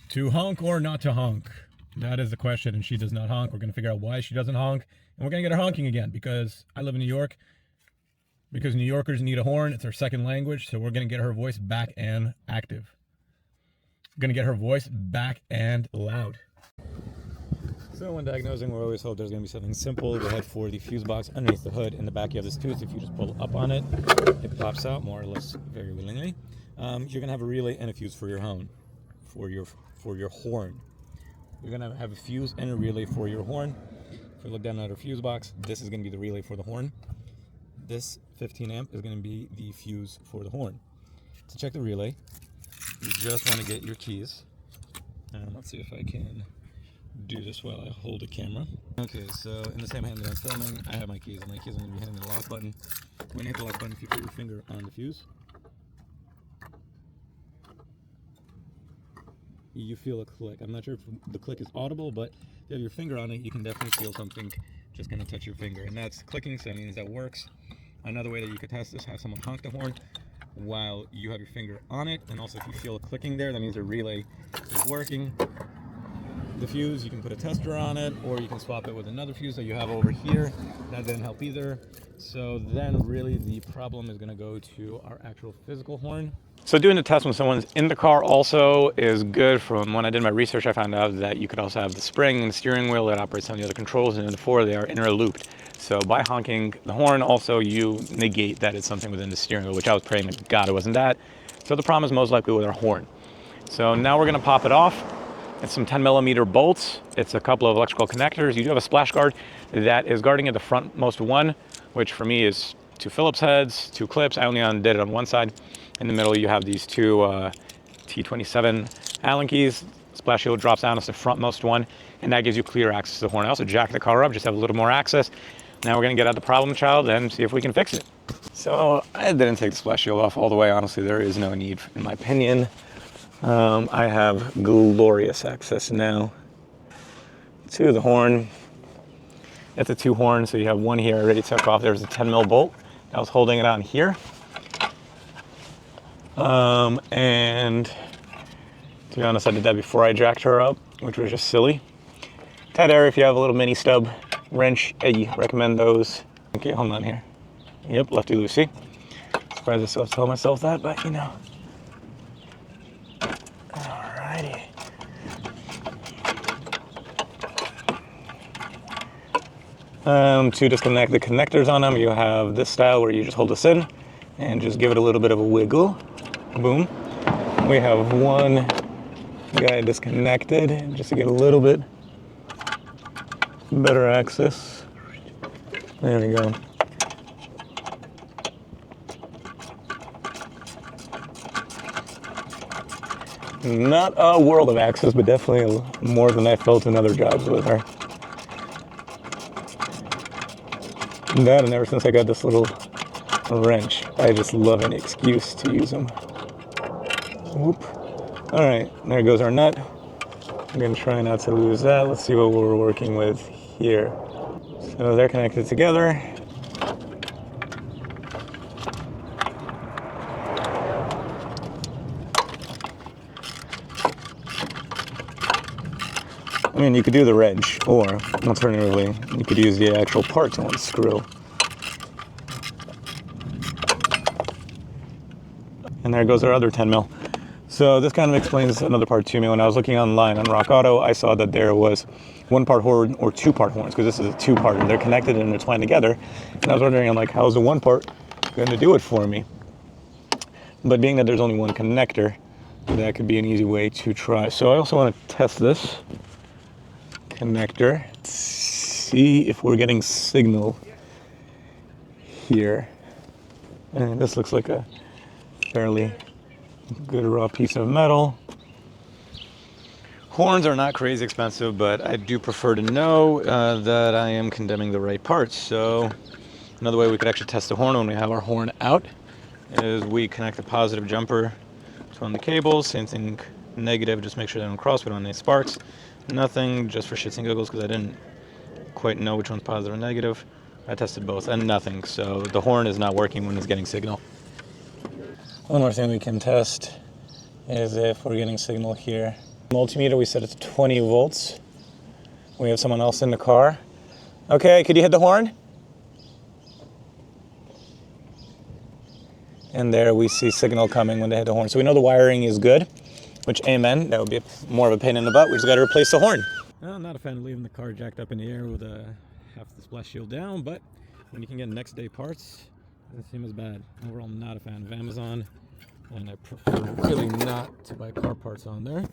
To honk or not to honk? That is the question, and she does not honk. We're going to figure out why she doesn't honk, and we're going to get her honking again, because I live in New York, because New Yorkers need a horn. It's our second language, so we're going to get her voice back and active. We're going to get her voice back and loud. So when diagnosing, we always hope there's going to be something simple. Go ahead for the fuse box underneath the hood. In the back, you have this tooth. If you just pull up on it, it pops out more or less very willingly. You're going to have a relay and a fuse for your horn. For your horn. You're going to have a fuse and a relay for your horn. If you look down at our fuse box, this is going to be the relay for the horn. This 15 amp is going to be the fuse for the horn. To check the relay, you just want to get your keys. And let's see if I can do this while I hold the camera. Okay, so in the same hand that I'm filming, I have my keys. My keys are going to be hitting the lock button. When you hit the lock button, if you put your finger on the fuse, you feel a click. I'm not sure if the click is audible, but if you have your finger on it, you can definitely feel something just going to touch your finger. And that's clicking, so that means that works. Another way that you could test this, have someone honk the horn while you have your finger on it. And also if you feel a clicking there, that means the relay is working. The fuse, you can put a tester on it, or you can swap it with another fuse that you have over here. That didn't help either. So then really the problem is going to go to our actual physical horn. So doing the test when someone's in the car also is good. From when I did my research, I found out that you could also have the spring and the steering wheel that operates some of the other controls, and in the four they are interlooped. So by honking the horn, also you negate that it's something within the steering wheel, which I was praying to God it wasn't that. So the problem is most likely with our horn. So now we're going to pop it off. It's some 10mm bolts. It's a couple of electrical connectors. You do have a splash guard that is guarding at the frontmost one, which for me is 2 Phillips heads, 2 clips. I only undid it on one side. In the middle, you have these 2 T27 Allen keys. Splash shield drops down. It's the frontmost one, and that gives you clear access to the horn. I also jack the car up, just have a little more access. Now we're going to get out the problem child and see if we can fix it. So I didn't take the splash shield off all the way. Honestly, there is no need, in my opinion. I have glorious access now to the horn. It's a 2 horn, so you have one here already took off. There's a 10mm bolt. I was holding it on here. And to be honest, I did that before I jacked her up, which was just silly. Tight area, if you have a little mini stub wrench, I recommend those. Okay, hold on here. Yep, lefty loosey. Surprised I still have to tell myself that, but you know. Alrighty. To disconnect the connectors on them, you have this style where you just hold this in and just give it a little bit of a wiggle. Boom. We have one guy disconnected just to get a little bit better access. There we go. Not a world of access, but definitely more than I felt in other jobs with her. That, and ever since I got this little wrench, I just love any excuse to use them. Whoop. All right, there goes our nut. I'm gonna try not to lose that. Let's see what we're working with here. So they're connected together. I mean, you could do the wrench, or alternatively, you could use the actual part to unscrew. And there goes our other 10mm. So this kind of explains another part to me. When I was looking online on Rock Auto, I saw that there was 1-part horn or 2-part horns, because this is a 2-part and they're connected and intertwined together. And I was wondering, I'm like, how's the 1-part going to do it for me? But being that there's only one connector, that could be an easy way to try. So I also want to test this connector, see if we're getting signal here. And this looks like a fairly good raw piece of metal. Horns are not crazy expensive, but I do prefer to know that I am condemning the right parts. So another way we could actually test the horn when we have our horn out is we connect the positive jumper to one of the cables. Same thing, negative, just make sure they don't cross. We don't have any sparks. Nothing, just for shits and giggles, because I didn't quite know which one's positive and negative. I tested both and nothing, so the horn is not working when it's getting signal. One more thing we can test is if we're getting signal here Multimeter, we set it to 20 volts. We have someone else in the car. Okay, could you hit the horn? And there we see signal coming when they hit the horn. So we know the wiring is good, which amen, that would be more of a pain in the butt. We just got to replace the horn. I'm not a fan of leaving the car jacked up in the air with half the splash shield down, but when you can get next day parts, it doesn't seem as bad. Overall, not a fan of Amazon, and I prefer really not to buy car parts on there.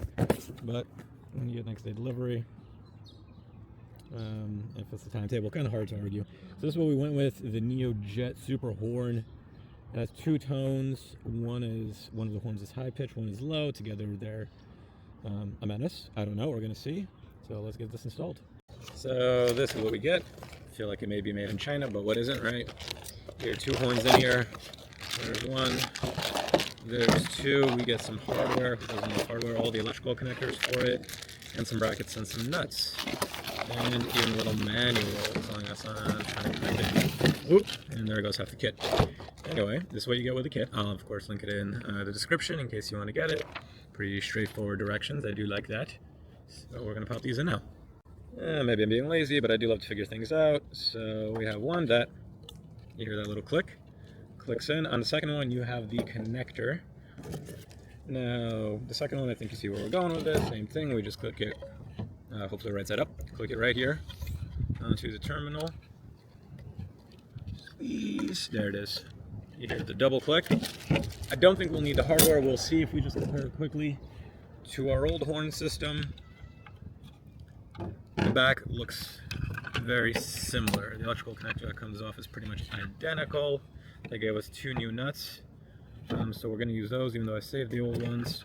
But when you get next day delivery, if it's the timetable, kind of hard to argue. So this is what we went with, the Neo Jet Super Horn. It has two tones. One of the horns is high pitch, one is low. Together they're a menace. I don't know, we're gonna see. So let's get this installed. So this is what we get. I feel like it may be made in China, but what isn't, right? There are two horns in here. There's one, there's two. We get some hardware, there's enough hardware, all the electrical connectors for it, and some brackets and some nuts. And even a little manual telling us on how to connect it. Oop, and there goes half the kit. Anyway, this is what you get with the kit. I'll of course link it in the description in case you want to get it. Pretty straightforward directions, I do like that. So we're going to pop these in now. Maybe I'm being lazy, but I do love to figure things out. So we have one that, you hear that little click, clicks in. On the second one you have the connector. Now the second one, I think you see where we're going with it. Same thing, we just click it, hopefully right side up. Click it right here onto the terminal. Squeeze, there it is. You hear the double click. I don't think we'll need the hardware. We'll see if we just compare it quickly to our old horn system. The back looks very similar. The electrical connector that comes off is pretty much identical. They gave us two new nuts, so we're going to use those even though I saved the old ones.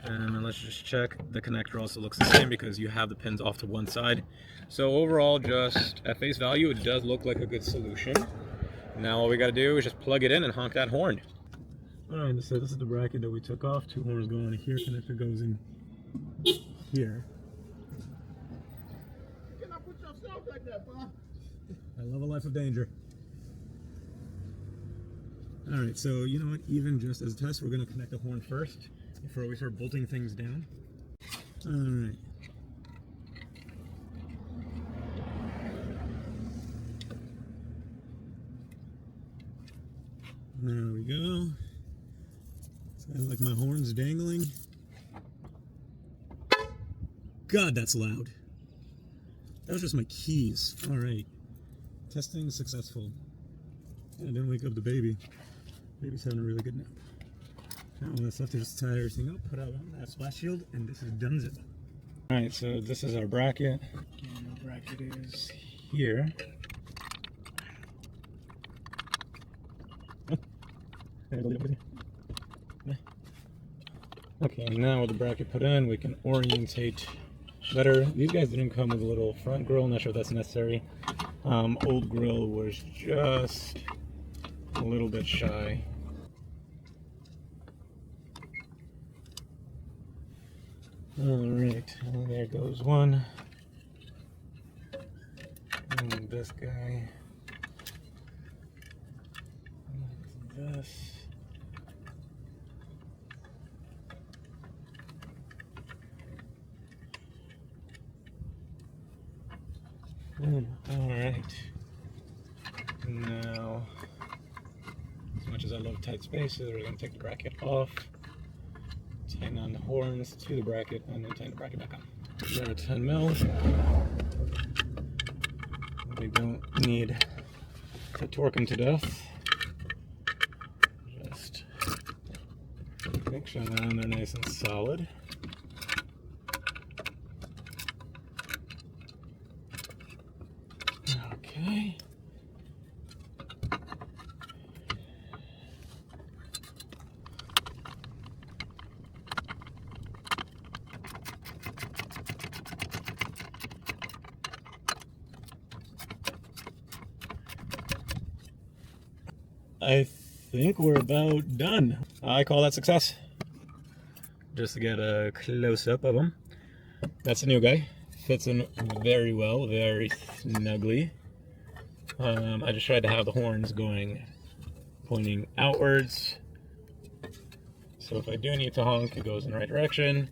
And let's just check. The connector also looks the same because you have the pins off to one side. So overall, just at face value, it does look like a good solution. Now all we got to do is just plug it in and honk that horn. Alright, so this is the bracket that we took off. Two horns go in here, connector goes in here. You cannot put yourself like that, Bob. I love a life of danger. Alright, so you know what, even just as a test, we're going to connect the horn first before we start bolting things down. Alright. There we go. Sounds like my horn's dangling. God, that's loud. That was just my keys. Alright. Testing successful. I didn't wake up the baby. Baby's having a really good nap. Now all that's left to just tie everything up, put out that splash shield, and this is donezo. Alright, so this is our bracket. And our bracket is here. Okay, now with the bracket put in, we can orientate better. These guys didn't come with a little front grill, not sure if that's necessary. Old grill was just a little bit shy. Alright, well, there goes one. And this guy. And this. Alright. Now, as much as I love tight spaces, we're going to take the bracket off, tighten on the horns to the bracket, and then tighten the bracket back on. They're 10 mil. We don't need to torque them to death. Just make sure that they're nice and solid. Okay. I think we're about done. I call that success. Just to get a close-up of them. That's a new guy. Fits in very well, very snugly. I just tried to have the horns pointing outwards. So if I do need to honk, it goes in the right direction.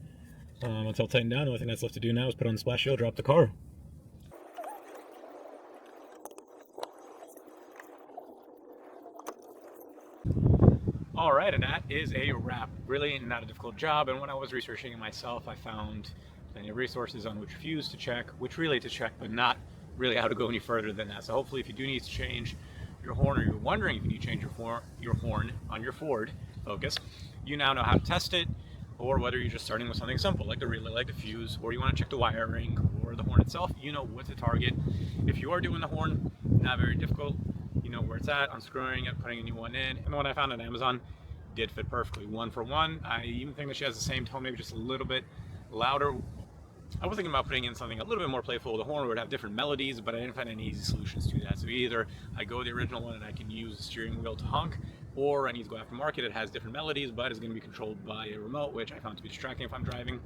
Once all tightened down, the only thing that's left to do now is put on the splash shield, drop the car. All right, and that is a wrap. Really not a difficult job, and when I was researching it myself, I found plenty of resources on which views to check, which relay to check, but not really how to go any further than that. So hopefully if you do need to change your horn, or you're wondering if you need to change your horn on your Ford Focus, you now know how to test it, or whether you're just starting with something simple like the relay, like the fuse, or you want to check the wiring or the horn itself, you know what to target. If you are doing the horn, not very difficult. You know where it's at, unscrewing it, putting a new one in. And the one I found on Amazon did fit perfectly, 1-for-1. I even think that she has the same tone, maybe just a little bit louder. I was thinking about putting in something a little bit more playful. The horn would have different melodies, but I didn't find any easy solutions to that. So either I go with the original one and I can use the steering wheel to honk, or I need to go aftermarket. It has different melodies, but it's going to be controlled by a remote, which I found to be distracting if I'm driving.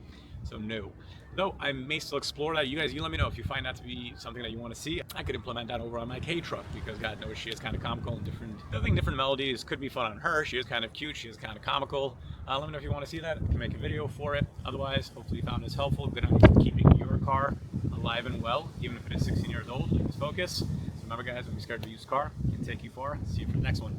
So no. Though I may still explore that. You guys, you let me know if you find that to be something that you want to see. I could implement that over on my K truck, because God knows she is kind of comical and different. I think different melodies could be fun on her. She is kind of cute. She is kind of comical. Let me know if you want to see that. I can make a video for it. Otherwise, hopefully you found this helpful. Good on keeping your car alive and well, even if it is 16 years old, like this Focus. So remember guys, don't be scared of a used car. It can take you far. See you for the next one.